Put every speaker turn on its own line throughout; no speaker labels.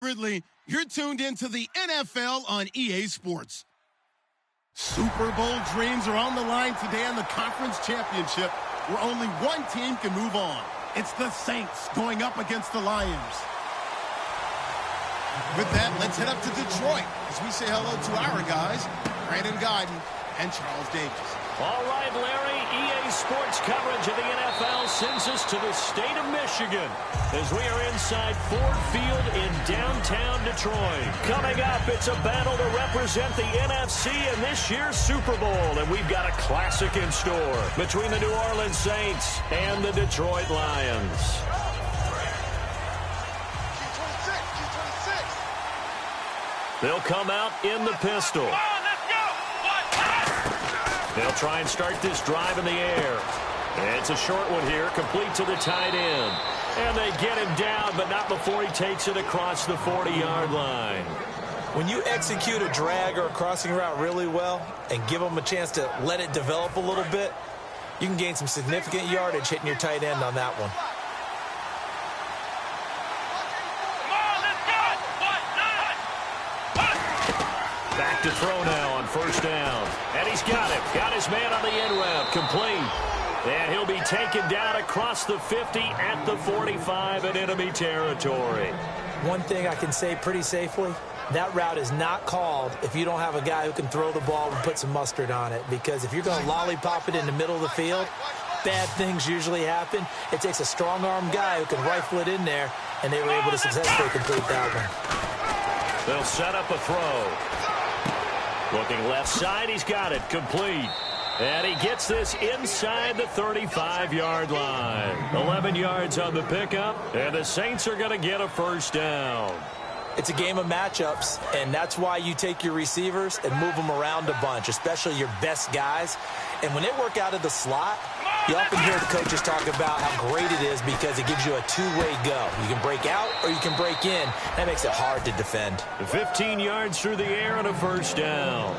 Ridley, you're tuned into the NFL on EA Sports. Super Bowl dreams are on the line today in the conference championship, where only one team can move on. It's the Saints going up against the Lions. With that, let's head up to Detroit as we say hello to our guys, Brandon Guyton and Charles Davis.
All right, Larry, EA Sports coverage of the NFL sends us to the state of Michigan as we are inside Ford Field in downtown Detroit. Coming up, it's a battle to represent the NFC in this year's Super Bowl, and we've got a classic in store between the New Orleans Saints and the Detroit Lions. They'll come out in the pistol. They'll try and start this drive in the air. It's a short one here, complete to the tight end. And they get him down, but not before he takes it across the 40-yard line.
When you execute a drag or a crossing route really well and give them a chance to let it develop a little bit, you can gain some significant yardage hitting your tight end on that one.
Back to throw now on first down. And he's got it. Got his man on the end route. Complete. And he'll be taken down across the 50 at the 45 in enemy territory.
One thing I can say pretty safely, that route is not called if you don't have a guy who can throw the ball and put some mustard on it. Because if you're going to lollipop it in the middle of the field, bad things usually happen. It takes a strong-arm guy who can rifle it in there, and they were able to successfully complete that one.
They'll set up a throw. Looking left side, he's got it. Complete. And he gets this inside the 35-yard line. 11 yards on the pickup, and the Saints are going to get a first down.
It's a game of matchups, and that's why you take your receivers and move them around a bunch, especially your best guys. And when they work out of the slot, you often hear the coaches talk about how great it is because it gives you a two-way go. You can break out or you can break in. That makes it hard to defend.
15 yards through the air and a first down.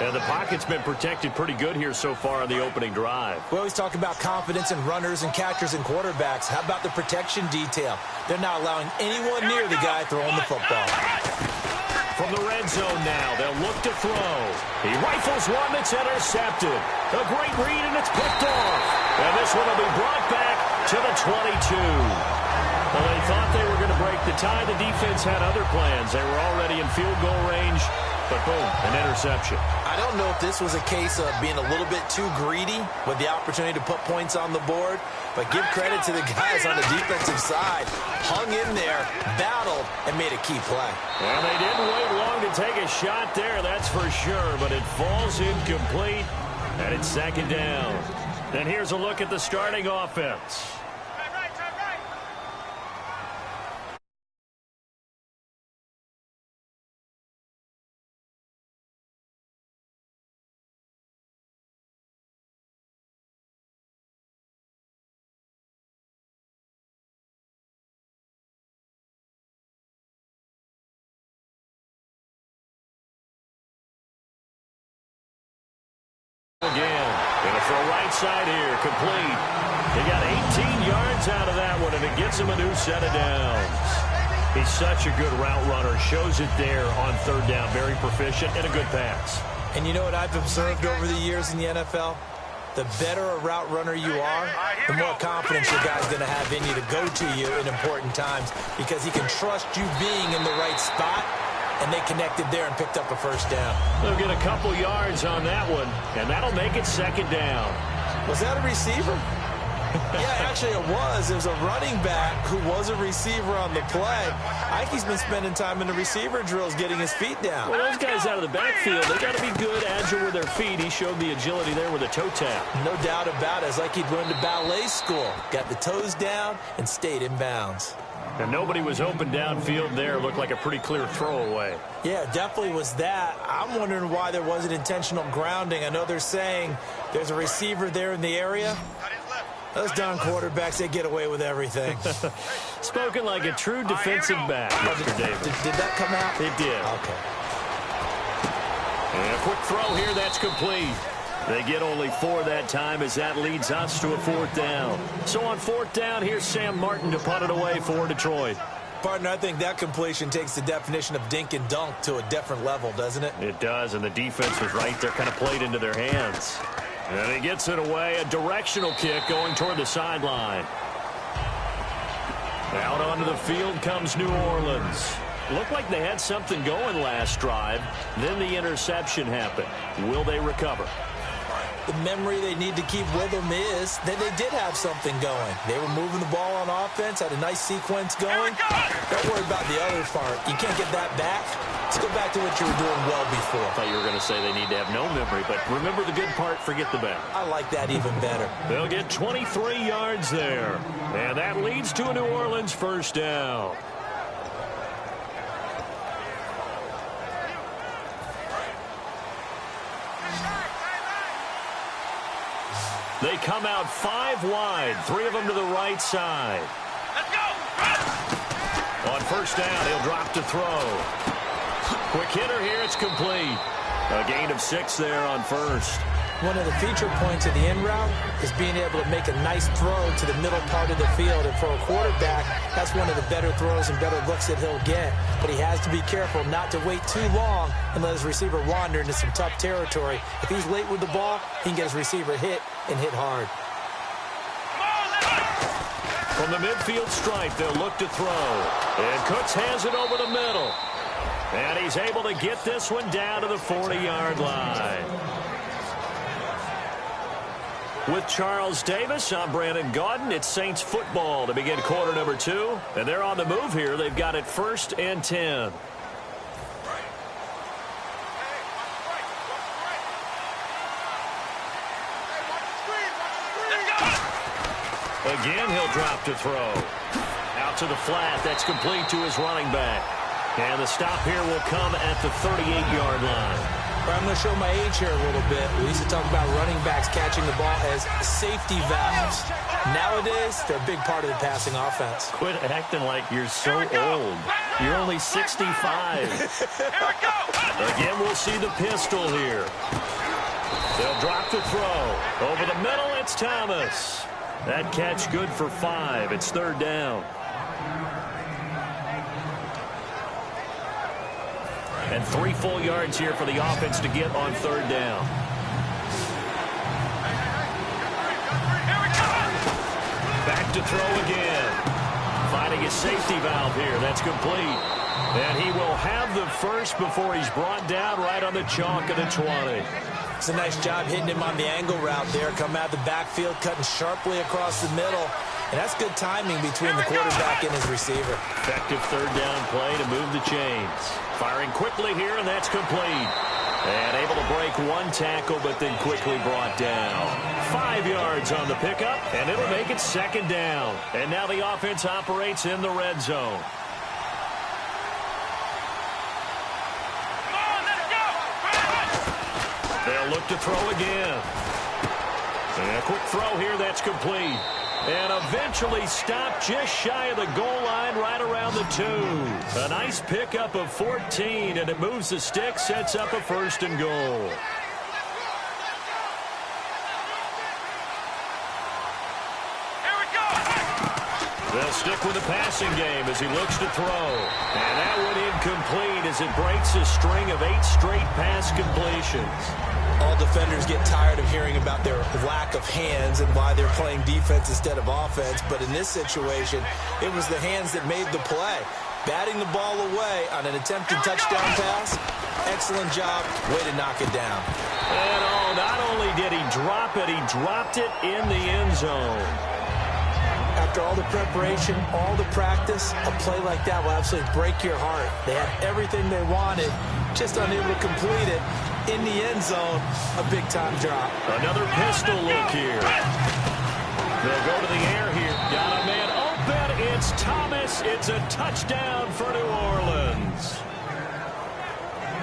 And the pocket's been protected pretty good here so far on the opening drive.
We always talk about confidence in runners and catchers and quarterbacks. How about the protection detail? They're not allowing anyone near the guy throwing the football.
From the red zone now, they'll look to throw. He rifles one that's intercepted. A great read, and it's picked off. And this one will be brought back to the 22. Well, they thought they were going to break the tie. The defense had other plans. They were already in field goal range, but boom, an interception.
I don't know if this was a case of being a little bit too greedy with the opportunity to put points on the board, but give credit to the guys on the defensive side. Hung in there, battled, and made a key play.
Well, they didn't wait long to take a shot there, that's for sure, but it falls incomplete, and it's second down. And here's a look at the starting offense. Again, gonna throw right side here, complete. He got 18 yards out of that one, and it gets him a new set of downs. He's such a good route runner, shows it there on third down, very proficient, and a good pass.
And you know what I've observed over the years in the NFL? The better a route runner you are, the more confidence your guy's going to have in you to go to you in important times because he can trust you being in the right spot. And they connected there and picked up a first down.
They'll get a couple yards on that one, and that'll make it second down.
Was that a receiver? Yeah, actually it was. It was a running back who was a receiver on the play. Ike's been spending time in the receiver drills getting his feet down.
Well, those guys out of the backfield, they got to be good, agile with their feet. He showed the agility there with a toe tap.
No doubt about it. It's like he'd run to ballet school. Got the toes down and stayed in bounds.
And nobody was open downfield there. Looked like a pretty clear throwaway.
Yeah, definitely was that. I'm wondering why there wasn't intentional grounding. I know they're saying there's a receiver there in the area. Those darn quarterbacks, they get away with everything.
Spoken like a true defensive back, Mr. Davis.
Did that come out?
It did.
Okay.
And a quick throw here, that's complete. They get only 4 that time as that leads us to a fourth down. So on fourth down, here's Sam Martin to punt it away for Detroit.
Partner, I think that completion takes the definition of dink and dunk to a different level, doesn't it?
It does, and the defense was right there, kind of played into their hands. And he gets it away, a directional kick going toward the sideline. Out onto the field comes New Orleans. Looked like they had something going last drive. Then the interception happened. Will they recover?
The memory they need to keep with them is that they did have something going. They were moving the ball on offense, had a nice sequence going. Don't worry about the other part. You can't get that back. Let's go back to what you were doing well before.
I thought you were going to say they need to have no memory, but remember the good part, forget the bad.
I like that even better.
They'll get 23 yards there, and that leads to a New Orleans first down. They come out 5 wide, 3 of them to the right side.
Let's go!
On first down, he'll drop to throw. Quick hitter here, it's complete. A gain of 6 there on first.
One of the feature points of the in route is being able to make a nice throw to the middle part of the field. And for a quarterback, that's one of the better throws and better looks that he'll get. But he has to be careful not to wait too long and let his receiver wander into some tough territory. If he's late with the ball, he can get his receiver hit and hit hard.
From the midfield stripe, they'll look to throw. And Cooks has it over the middle. And he's able to get this one down to the 40-yard line. With Charles Davis, I'm Brandon Gaudin. It's Saints football to begin quarter number 2. And they're on the move here. They've got it 1st and 10. Again, he'll drop to throw. Out to the flat. That's complete to his running back. And the stop here will come at the 38-yard line.
I'm going to show my age here a little bit. We used to talk about running backs catching the ball as safety valves. Nowadays, they're a big part of the passing offense.
Quit acting like you're so old. You're only 65. Again, we'll see the pistol here. They'll drop to throw. Over the middle, it's Thomas. That catch good for 5. It's 3rd down. And 3 full yards here for the offense to get on 3rd down. Back to throw again. Finding his safety valve here. That's complete. And he will have the first before he's brought down right on the chalk of the 20.
It's a nice job hitting him on the angle route there. Coming out of the backfield, cutting sharply across the middle. And that's good timing between the quarterback and his receiver.
Effective 3rd down play to move the chains. Firing quickly here, and that's complete. And able to break 1 tackle, but then quickly brought down. 5 yards on the pickup, and it'll make it 2nd down. And now the offense operates in the red zone. They'll look to throw again. And a quick throw here, that's complete. And eventually stopped just shy of the goal line right around the 2. A nice pickup of 14, and it moves the stick, sets up a 1st and goal.
Here we go!
They'll stick with the passing game as he looks to throw. And that one incomplete as it breaks a string of 8 straight pass completions.
All defenders get tired of hearing about their lack of hands and why they're playing defense instead of offense. But in this situation, it was the hands that made the play. Batting the ball away on an attempted touchdown pass. Excellent job. Way to knock it down.
And not only did he drop it, he dropped it in the end zone.
After all the preparation, all the practice, a play like that will absolutely break your heart. They had everything they wanted, just unable to complete it. In the end zone, a big-time drop.
Another pistol look here. They'll go to the air here. Got a man open. It's Thomas. It's a touchdown for New Orleans.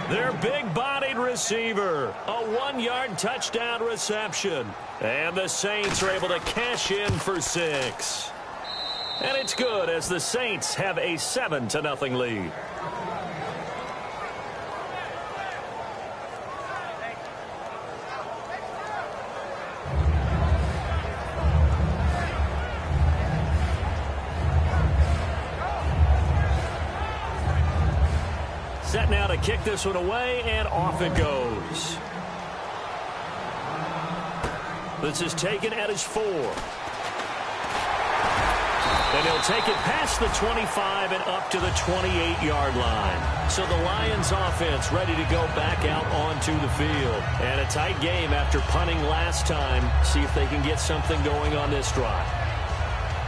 Their big-bodied receiver. A 1-yard touchdown reception. And the Saints are able to cash in for 6. And it's good as the Saints have a 7-0 lead. Set now to kick this one away, and off it goes. This is taken at his 4. And he'll take it past the 25 and up to the 28-yard line. So the Lions offense ready to go back out onto the field. And a tight game after punting last time. See if they can get something going on this drive.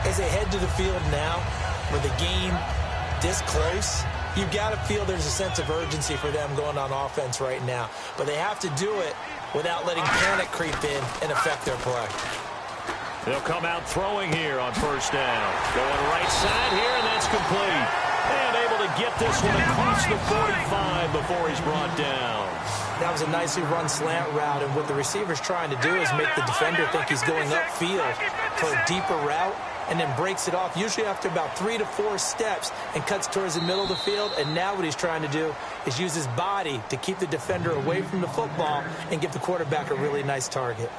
As they head to the field now, with the game this close, you've got to feel there's a sense of urgency for them going on offense right now. But they have to do it without letting panic creep in and affect their play.
They'll come out throwing here on first down. Going right side here, and that's complete. And able to get this one across the 45 before he's brought down.
That was a nicely run slant route, and what the receiver's trying to do is make the defender think he's going upfield for a deeper route, and then breaks it off, usually after about 3 to 4 steps, and cuts towards the middle of the field. And now what he's trying to do is use his body to keep the defender away from the football and give the quarterback a really nice target.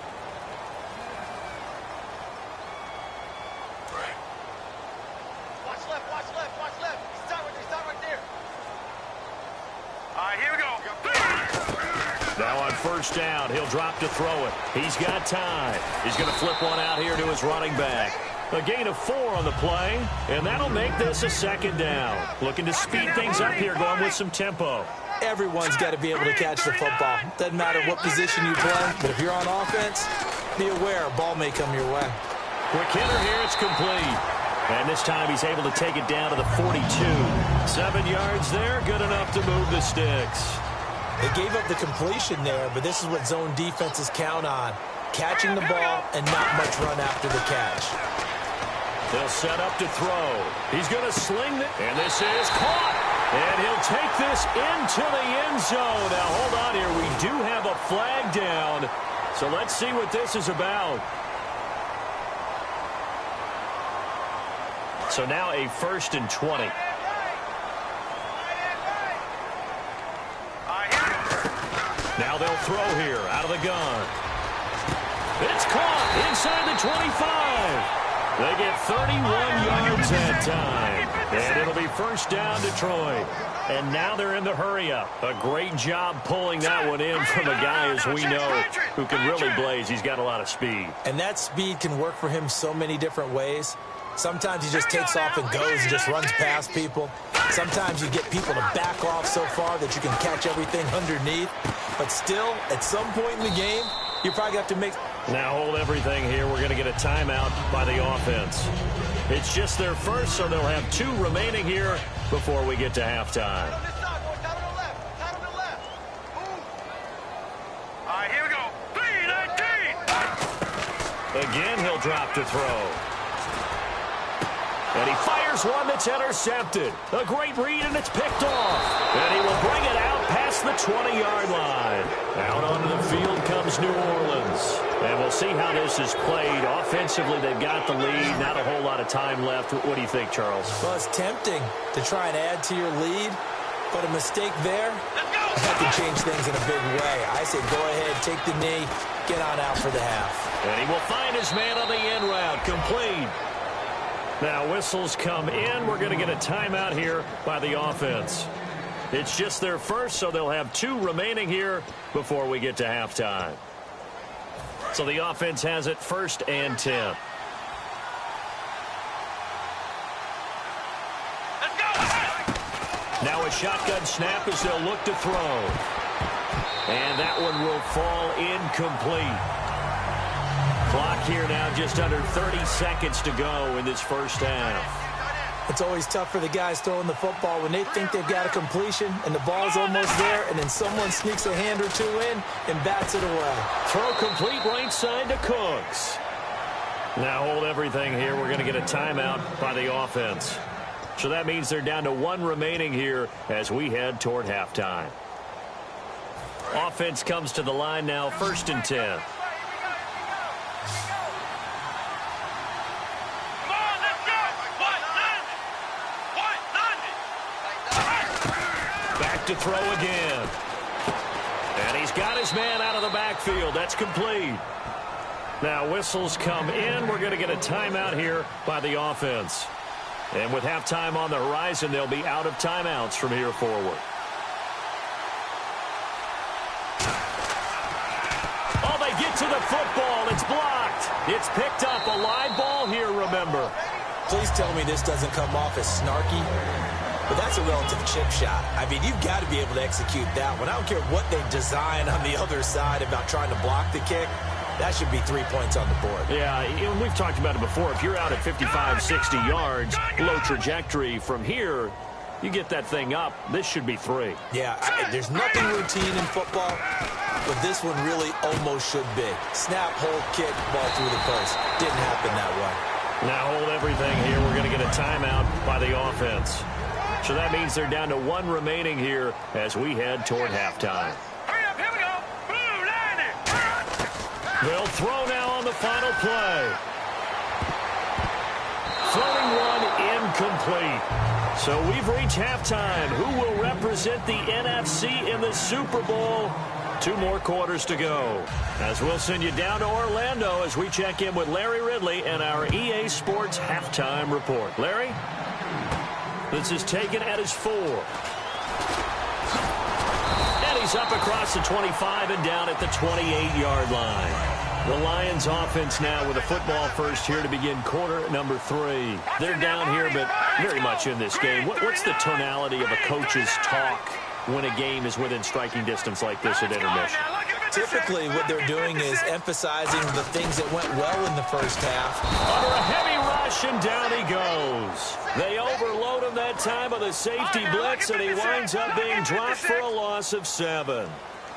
Now on first down, he'll drop to throw it. He's got time. He's going to flip one out here to his running back. A gain of 4 on the play, and that'll make this a second down. Looking to speed things up here, going with some tempo.
Everyone's got to be able to catch the football. Doesn't matter what position you play, but if you're on offense, be aware a ball may come your way.
Quick hitter here, it's complete. And this time he's able to take it down to the 42. 7 yards there, good enough to move the sticks.
They gave up the completion there, but this is what zone defenses count on. Catching the ball and not much run after the catch.
They'll set up to throw. He's going to sling it, and this is caught. And he'll take this into the end zone. Now, hold on here. We do have a flag down. So let's see what this is about. So now a 1st and 20. Now they'll throw here out of the gun. It's caught inside the 25. They get 31 yards that time. And it'll be first down Detroit. And now they're in the hurry up. A great job pulling that one in from a guy, as we know, who can really blaze. He's got a lot of speed.
And that speed can work for him so many different ways. Sometimes he just takes off and goes and just runs past people. Sometimes you get people to back off so far that you can catch everything underneath. But still, at some point in the game, you probably have to make...
Now hold everything here. We're going to get a timeout by the offense. It's just their first, so they'll have 2 remaining here before we get to halftime.
All right, here we go. 3-19.
Again, he'll drop to throw. And he fires one that's intercepted. A great read, and it's picked off. And he will bring it out past the 20-yard line. Out onto the field comes New Orleans. And we'll see how this is played. Offensively, they've got the lead. Not a whole lot of time left. What do you think, Charles?
Well, it's tempting to try and add to your lead, but a mistake there, that can change things in a big way. I say go ahead, take the knee, get on out for the half.
And he will find his man on the end route. Complete. Now whistles come in. We're going to get a timeout here by the offense. It's just their first, so they'll have 2 remaining here before we get to halftime. So the offense has it 1st and 10.
Let's go.
Now a shotgun snap as they'll look to throw. And that one will fall incomplete. Clock here now just under 30 seconds to go in this first half.
It's always tough for the guys throwing the football when they think they've got a completion and the ball's almost there, and then someone sneaks a hand or 2 in and bats it away.
Throw complete right side to Cooks. Now hold everything here. We're going to get a timeout by the offense. So that means they're down to 1 remaining here as we head toward halftime. Offense comes to the line now, 1st and 10. To throw again. And he's got his man out of the backfield. That's complete. Now whistles come in. We're going to get a timeout here by the offense. And with halftime on the horizon, they'll be out of timeouts from here forward. to the football. It's blocked. It's picked up. A live ball here, remember.
Please tell me this doesn't come off as snarky. But that's a relative chip shot. I mean, you've got to be able to execute that one. I don't care what they design on the other side about trying to block the kick. That should be 3 points on the board.
Yeah, we've talked about it before. If you're out at 55, 60 yards, low trajectory from here, you get that thing up, this should be 3.
Yeah, there's nothing routine in football, but this one really almost should be. Snap, hold, kick, ball through the post. Didn't happen that way.
Now hold everything here. We're going to get a timeout by the offense. So that means they're down to 1 remaining here as we head toward halftime.
Hurry up, here we go. Blue, line it.
They'll throw now on the final play. Throwing one incomplete. So we've reached halftime. Who will represent the NFC in the Super Bowl? 2 more quarters to go. As we'll send you down to Orlando as we check in with Larry Ridley and our EA Sports Halftime Report. Larry? This is taken at his 4. And he's up across the 25 and down at the 28-yard line. The Lions offense now with a football first here to begin quarter number 3. They're down here, but very much in this game. What's the tonality of a coach's talk when a game is within striking distance like this at intermission?
Typically, what they're doing is emphasizing the things that went well in the first half.
Under a heavy rush, and down he goes. They overload him that time with a safety blitz, and he winds up being dropped for a loss of 7.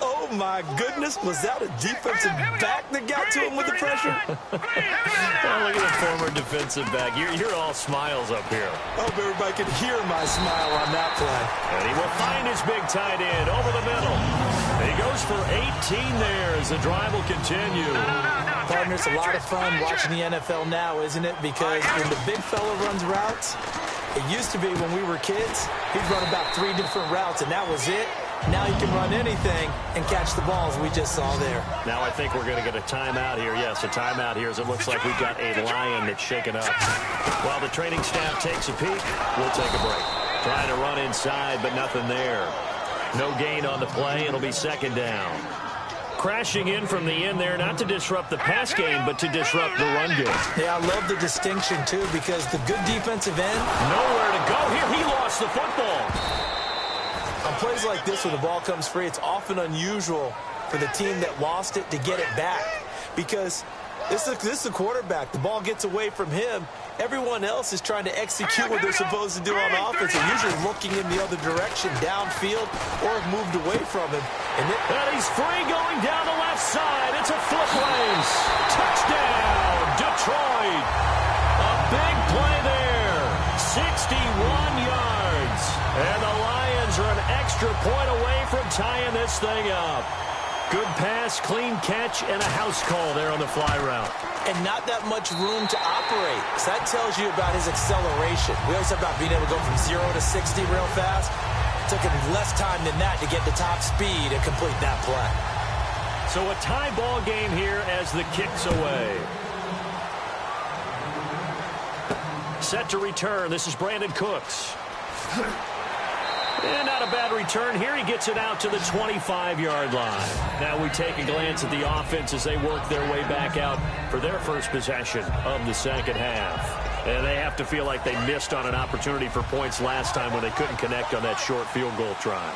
Oh, my goodness. Was that a defensive back that got to him with the pressure?
Oh, look at the former defensive back. You're all smiles up here.
I hope everybody can hear my smile on that play.
And he will find his big tight end over the middle. He goes for 18 there as the drive will continue.
Partner, it's a lot of fun watching the NFL now, isn't it? Because when the big fella runs routes, it used to be when we were kids, he'd run about 3 different routes, and that was it. Now he can run anything and catch the balls we just saw there.
Now I think we're going to get a timeout here. Yes, a timeout here as it looks like we've got a Lion that's shaken up. While the training staff takes a peek, we'll take a break. Trying to run inside, but nothing there. No gain on the play. It'll be second down. Crashing in from the end there, not to disrupt the pass game, but to disrupt the run game.
Yeah, I love the distinction, too, because the good defensive end.
Nowhere to go here. He lost the football.
On plays like this where the ball comes free, it's often unusual for the team that lost it to get it back. Because this is a quarterback. The ball gets away from him. Everyone else is trying to execute what they're supposed to do on offense and usually looking in the other direction, downfield, or have moved away from him.
And he's free going down the left side. It's a foot race. Touchdown, Detroit. A big play there. 61 yards. And the Lions are an extra point away from tying this thing up. Good pass, clean catch, and a house call there on the fly route.
And not that much room to operate. So that tells you about his acceleration. We always talk about being able to go from 0 to 60 real fast. It took him less time than that to get the top speed and complete that play.
So a tie ball game here as the kick's away. Set to return. This is Brandon Cooks. And not a bad return here. He gets it out to the 25-yard line. Now we take a glance at the offense as they work their way back out for their first possession of the second half. And they have to feel like they missed on an opportunity for points last time when they couldn't connect on that short field goal try.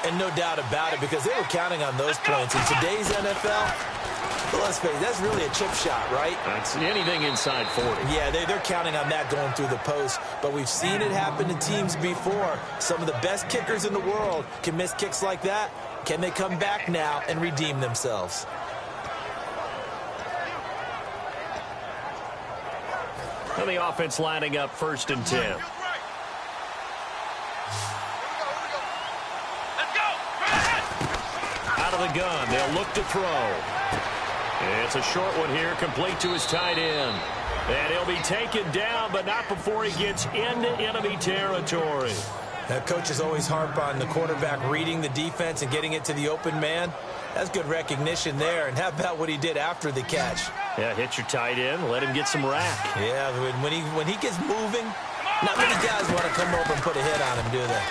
And no doubt about it, because they were counting on those points. In today's NFL, let's face it, that's really a chip shot, right?
That's anything inside 40.
Yeah, they're counting on that going through the post. But we've seen it happen to teams before. Some of the best kickers in the world can miss kicks like that. Can they come back now and redeem themselves?
And the offense lining up 1st and 10. Out of the gun, they'll look to throw. It's a short one here, complete to his tight end. And he'll be taken down, but not before he gets into enemy territory.
Now, coaches always harp on the quarterback reading the defense and getting it to the open man. That's good recognition there. And how about what he did after the catch?
Yeah, hit your tight end, let him get some rack.
Yeah, when he gets moving, not many guys want to come over and put a hit on him, do they?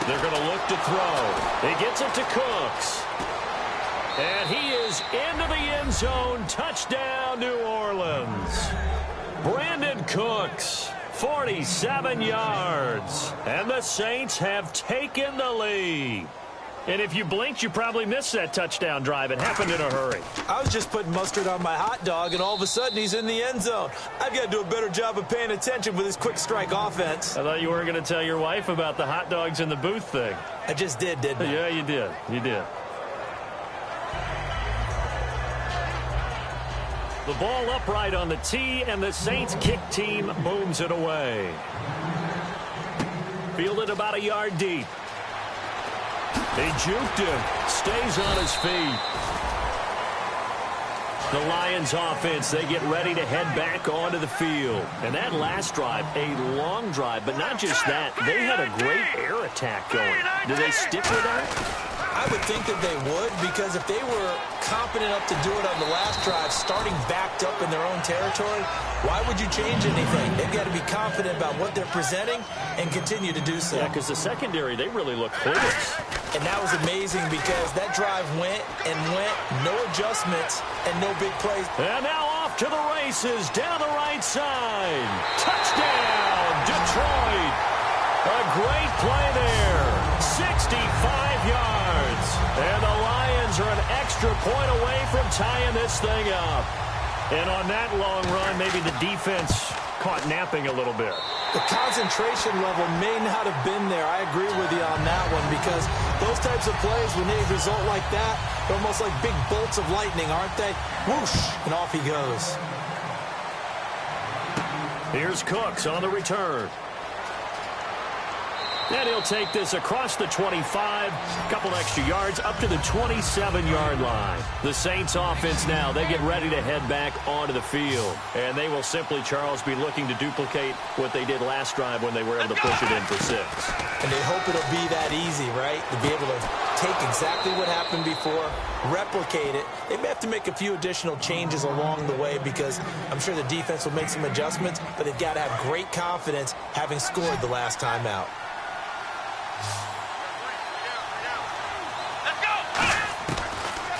They're going to look to throw. He gets it to Cooks. And he is into the end zone. Touchdown, New Orleans. Brandon Cooks, 47 yards. And the Saints have taken the lead. And if you blinked, you probably missed that touchdown drive. It happened in a hurry.
I was just putting mustard on my hot dog, and all of a sudden he's in the end zone. I've got to do a better job of paying attention with his quick strike offense.
I thought you weren't going to tell your wife about the hot dogs in the booth thing.
I just did, didn't I?
Yeah, you did. You did. The ball upright on the tee, and the Saints kick team booms it away. Fielded about a yard deep. He juked him. Stays on his feet. The Lions offense, they get ready to head back onto the field. And that last drive, a long drive, but not just that. They had a great air attack going. Do they stick with that?
I would think that they would, because if they were competent enough to do it on the last drive, starting backed up in their own territory, why would you change anything? They've got to be confident about what they're presenting and continue to do so.
Yeah, because the secondary, they really look clueless.
And that was amazing because that drive went and went, no adjustments and no big plays.
And now off to the races, down the right side. Touchdown, Detroit. A great play there. 65 yards. And the Lions are an extra point away from tying this thing up. And on that long run, maybe the defense caught napping a little bit.
The concentration level may not have been there. I agree with you on that one, because those types of plays, when they result like that, they're almost like big bolts of lightning, aren't they? Whoosh, and off he goes.
Here's Cooks on the return. And he'll take this across the 25, a couple extra yards, up to the 27-yard line. The Saints offense now, they get ready to head back onto the field. And they will simply, Charles, be looking to duplicate what they did last drive when they were able to push it in for 6.
And they hope it'll be that easy, right? To be able to take exactly what happened before, replicate it. They may have to make a few additional changes along the way, because I'm sure the defense will make some adjustments, but they've got to have great confidence having scored the last time out.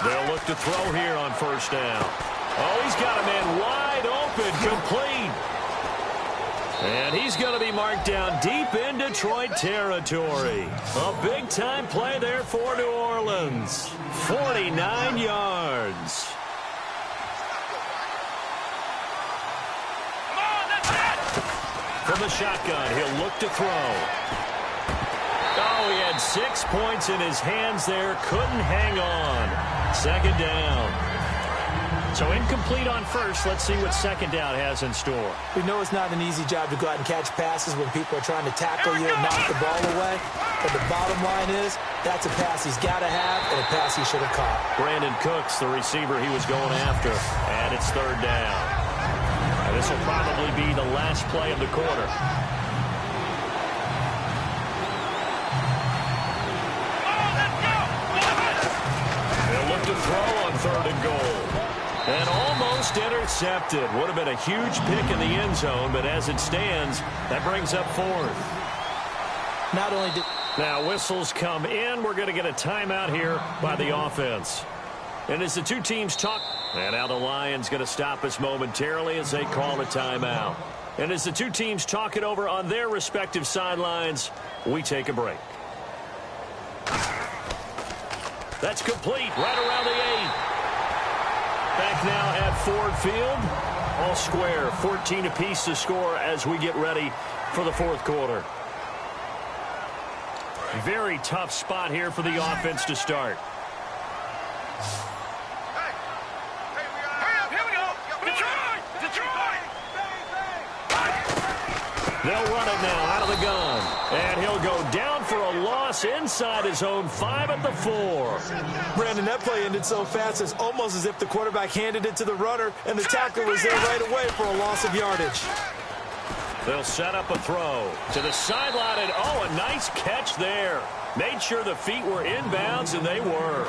They'll look to throw here on first down. Oh, he's got a man wide open, complete. And he's going to be marked down deep in Detroit territory. A big-time play there for New Orleans. 49 yards. From the shotgun, he'll look to throw. Oh, he had 6 points in his hands there. Couldn't hang on. Second down. So incomplete on first. Let's see what second down has in store.
We know it's not an easy job to go out and catch passes when people are trying to tackle you and knock the ball away. But the bottom line is, that's a pass he's got to have and a pass he should have caught.
Brandon Cooks, the receiver he was going after. And it's third down. And this will probably be the last play of the quarter. To throw on third and goal. And almost intercepted. Would have been a huge pick in the end zone, but as it stands, that brings up fourth.
Not only did...
Now whistles come in. We're going to get a timeout here by the offense. And as the two teams talk... And now the Lions going to stop us momentarily as they call a timeout. And as the two teams talk it over on their respective sidelines, we take a break. That's complete right around the 8. Back now at Ford Field. All square, 14 apiece to score as we get ready for the fourth quarter. Very tough spot here for the offense to start.
Here we go. Detroit!
They'll run it now out of the gun. And he'll go down for a loss inside his own 5 at the 4.
Brandon, that play ended so fast, it's almost as if the quarterback handed it to the runner and the tackler was there right away for a loss of yardage.
They'll set up a throw to the sideline, and oh, a nice catch there. Made sure the feet were inbounds, and they were.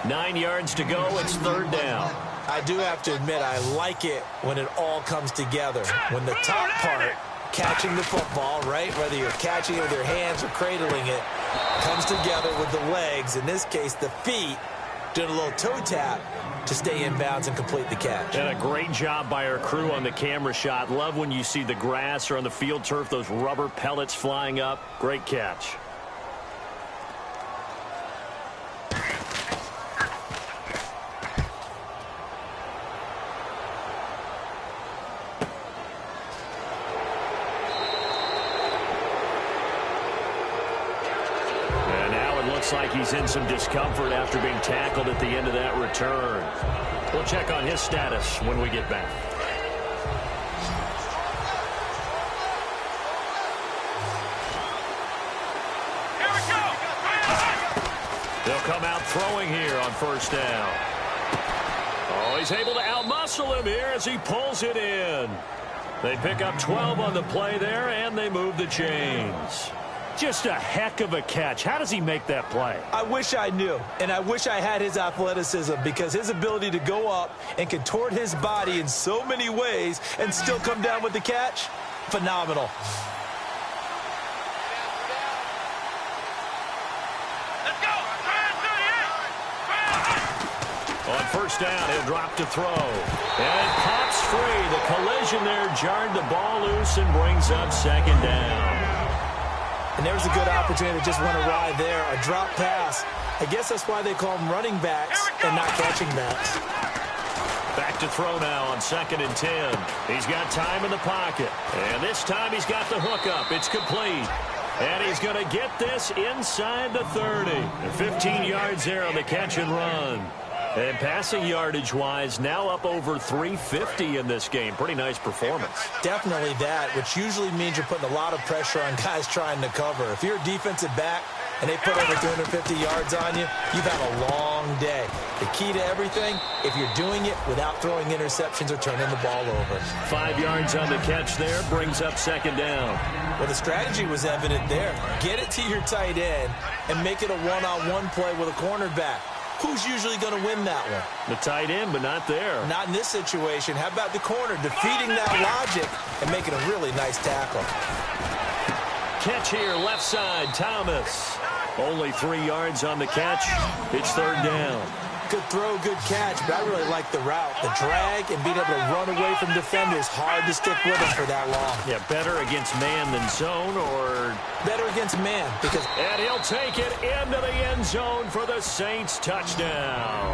9 yards to go. It's third down.
I do have to admit, I like it when it all comes together. When the top part, catching the football, right, whether you're catching it with your hands or cradling it, comes together with the legs, in this case the feet, doing a little toe tap to stay in bounds and complete the catch.
And a great job by our crew on the camera shot. Love when you see the grass or on the field turf, those rubber pellets flying up. Great catch. Looks like he's in some discomfort after being tackled at the end of that return. We'll check on his status when we get back.
Here we go.
They'll come out throwing here on first down. Oh, he's able to outmuscle him here as he pulls it in. They pick up 12 on the play there, and they move the chains. Just a heck of a catch. How does he make that play?
I wish I knew, and I wish I had his athleticism, because his ability to go up and contort his body in so many ways and still come down with the catch, phenomenal.
Let's go.
On first down, he'll drop to throw. And it pops free. The collision there jarred the ball loose and brings up second down.
And there's a good opportunity to just run a ride there, a drop pass. I guess that's why they call them running backs and not catching backs.
Back to throw now on 2nd and 10. He's got time in the pocket. And this time he's got the hook up. It's complete. And he's going to get this inside the 30. 15 yards there on the catch and run. And passing yardage-wise, now up over 350 in this game. Pretty nice performance.
Definitely that, which usually means you're putting a lot of pressure on guys trying to cover. If you're a defensive back and they put over 350 yards on you, you've had a long day. The key to everything, if you're doing it without throwing interceptions or turning the ball over.
5 yards on the catch there, brings up second down.
Well, the strategy was evident there. Get it to your tight end and make it a one-on-one play with a cornerback. Who's usually going to win that one?
The tight end, but not there.
Not in this situation. How about the corner defeating that logic and making a really nice tackle?
Catch here, left side, Thomas. Only 3 yards on the catch. It's third down.
Good throw, good catch, but I really like the route. The drag and being able to run away from defenders. Hard to stick with him for that long.
Yeah, better against man than zone, or...
Better against man, because...
And he'll take it into the end zone for the Saints touchdown.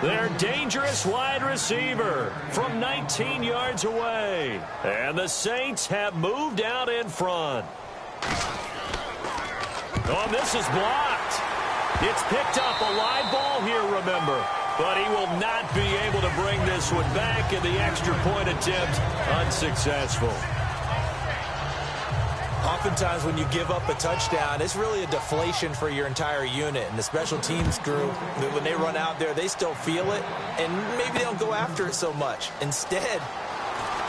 Their dangerous wide receiver from 19 yards away. And the Saints have moved out in front. Oh, this is blocked. It's picked up, a live ball here, remember. But he will not be able to bring this one back, and the extra point attempt unsuccessful.
Oftentimes when you give up a touchdown, it's really a deflation for your entire unit. And the special teams group, when they run out there, they still feel it, and maybe they don't go after it so much. Instead,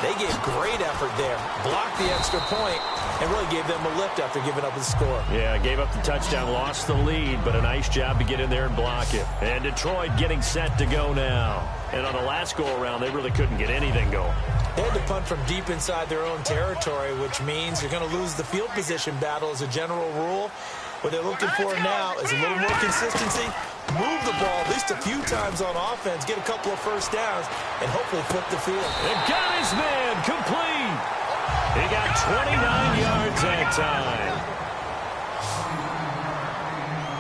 they gave great effort there, blocked the extra point, and really gave them a lift after giving up the score.
Yeah, gave up the touchdown, lost the lead, but a nice job to get in there and block it. And Detroit getting set to go now. And on the last go-around, they really couldn't get anything going.
They had to punt from deep inside their own territory, which means you're going to lose the field position battle as a general rule. What they're looking for now is a little more consistency, move the ball at least a few times on offense, get a couple of first downs, and hopefully flip the field.
And got his man complete. He got 29 yards that time.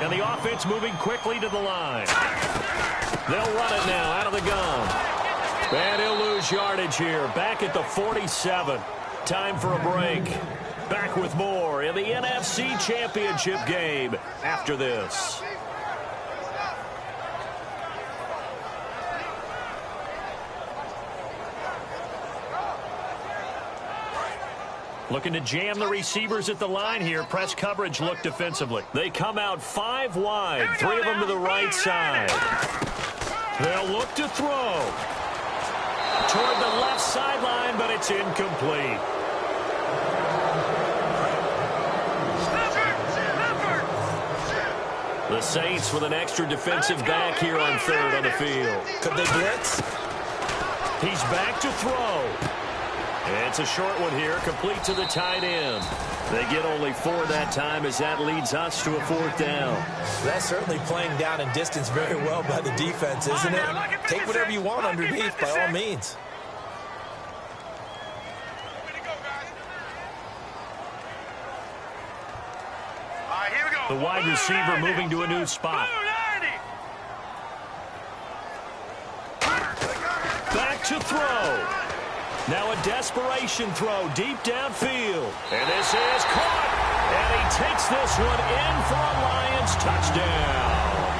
And the offense moving quickly to the line. They'll run it now out of the gun. And he'll lose yardage here. Back at the 47. Time for a break. Back with more in the NFC Championship game after this. Looking to jam the receivers at the line here. Press coverage look defensively. They come out 5 wide. 3 of them to the right side. They'll look to throw. Toward the left sideline, but it's incomplete. The Saints with an extra defensive back here on third on the field.
Could they blitz?
He's back to throw. It's a short one here, complete to the tight end. They get only 4 that time as that leads us to a 4th down.
That's certainly playing down and distance very well by the defense, isn't it? Take whatever you want underneath by all means.
The wide receiver moving to a new spot. Back to throw. Now a desperation throw deep downfield. And this is caught. And he takes this one in for a Lions touchdown.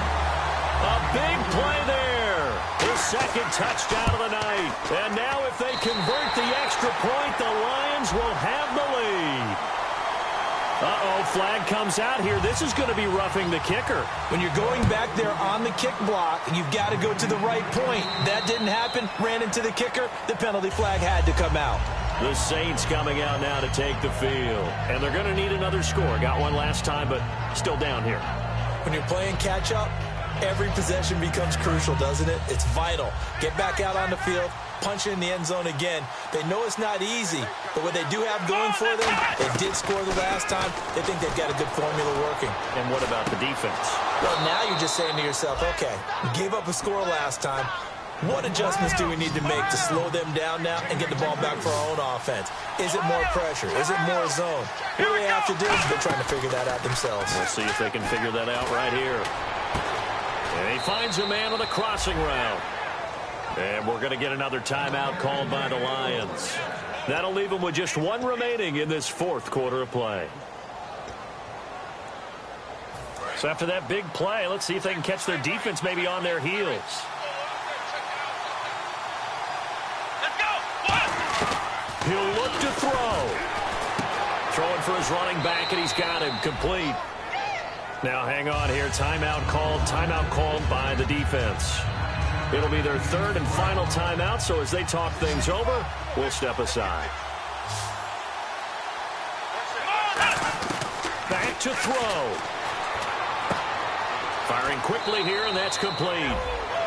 A big play there. His second touchdown of the night. And now if they convert the extra point, the Lions will have the lead. Uh-oh, flag comes out here. This is going to be roughing the kicker.
When you're going back there on the kick block, you've got to go to the right point. That didn't happen. Ran into the kicker. The penalty flag had to come out.
The Saints coming out now to take the field. And they're going to need another score. Got one last time, but still down here.
When you're playing catch-up, every possession becomes crucial, doesn't it? It's vital. Get back out on the field. Punch in the end zone again. They know it's not easy, but what they do have going for them, they did score the last time. They think they've got a good formula working.
And what about the defense?
Well, now you're just saying to yourself, okay, we gave up a score last time. What adjustments do we need to make to slow them down now and get the ball back for our own offense? Is it more pressure? Is it more zone? What do they have to do? They're trying to figure that out themselves.
We'll see if they can figure that out right here. And he finds a man on the crossing route. And we're going to get another timeout called by the Lions. That'll leave them with just 1 remaining in this 4th quarter of play. So after that big play, let's see if they can catch their defense maybe on their heels.
Let's go.
He'll look to throw. Throwing for his running back, and he's got him complete. Now hang on here. Timeout called by the defense. It'll be their 3rd and final timeout, so as they talk things over, we'll step aside. Back to throw. Firing quickly here, and that's complete.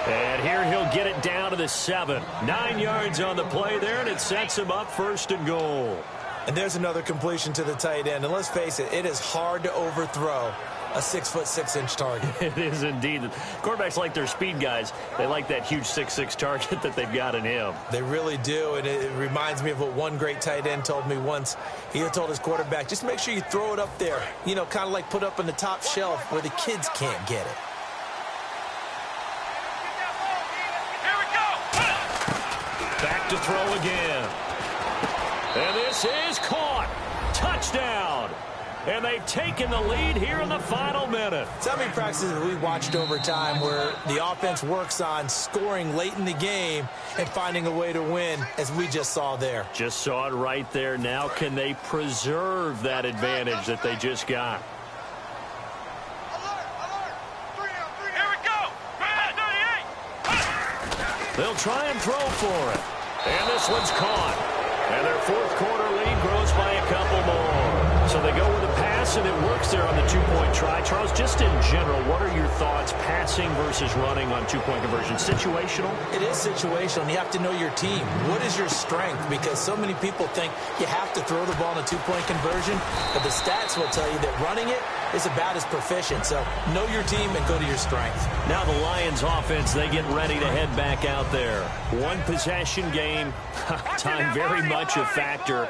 And here he'll get it down to the 7. 9 yards on the play there, and it sets him up 1st and goal.
And there's another completion to the tight end. And let's face it, it is hard to overthrow a 6'6" target.
It is indeed. Quarterbacks like their speed guys. They like that huge 6'6" target that they've got in him.
They really do, and it reminds me of what one great tight end told me once. He told his quarterback, just make sure you throw it up there. You know, kind of like put up on the top shelf where the kids can't get it.
Here we go.
Back to throw again. And this is caught. Touchdown. And they've taken the lead here in the final minute.
So how many practices we watched over time where the offense works on scoring late in the game and finding a way to win, as we just saw there?
Just saw it right there. Now can they preserve that advantage that they just got?
Here we go. 38.
They'll try and throw for it. And this one's caught. And their 4th quarter lead grows by a couple more. So they go with a pass, and it works there on the 2-point try. Charles, just in general, what are your thoughts passing versus running on 2-point conversion? Situational?
It is situational. You have to know your team. What is your strength? Because so many people think you have to throw the ball in a 2-point conversion, but the stats will tell you that running it is about as proficient. So know your team and go to your strength.
Now the Lions offense, they get ready to head back out there. 1 possession game. Time very much a factor.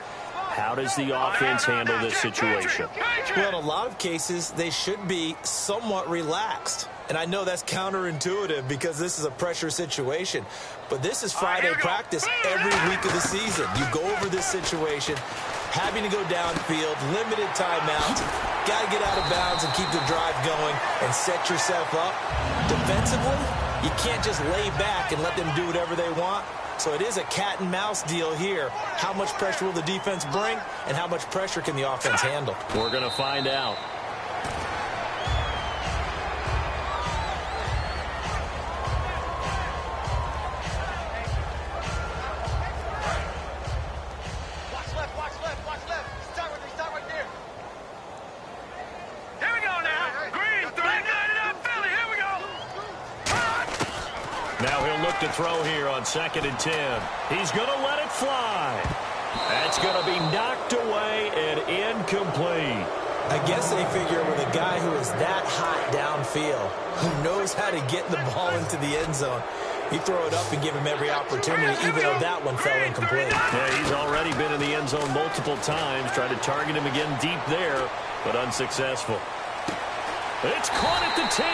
How does the offense handle this situation?
Well, in a lot of cases, they should be somewhat relaxed. And I know that's counterintuitive because this is a pressure situation. But this is Friday practice every week of the season. You go over this situation, having to go downfield, limited timeouts, got to get out of bounds and keep the drive going and set yourself up. Defensively, you can't just lay back and let them do whatever they want. So it is a cat and mouse deal here. How much pressure will the defense bring, and how much pressure can the offense handle?
We're going to find out.
Watch left. Start right there. Here we go now. Green, black, it up, Philly. Here we go.
Now he'll look to throw here on 2nd and 10. He's going to let it fly. That's going to be knocked away and incomplete.
I guess they figure with a guy who is that hot downfield, who knows how to get the ball into the end zone, you throw it up and give him every opportunity, even though that one fell incomplete.
Yeah, he's already been in the end zone multiple times, tried to target him again deep there, but unsuccessful. It's caught at the 10.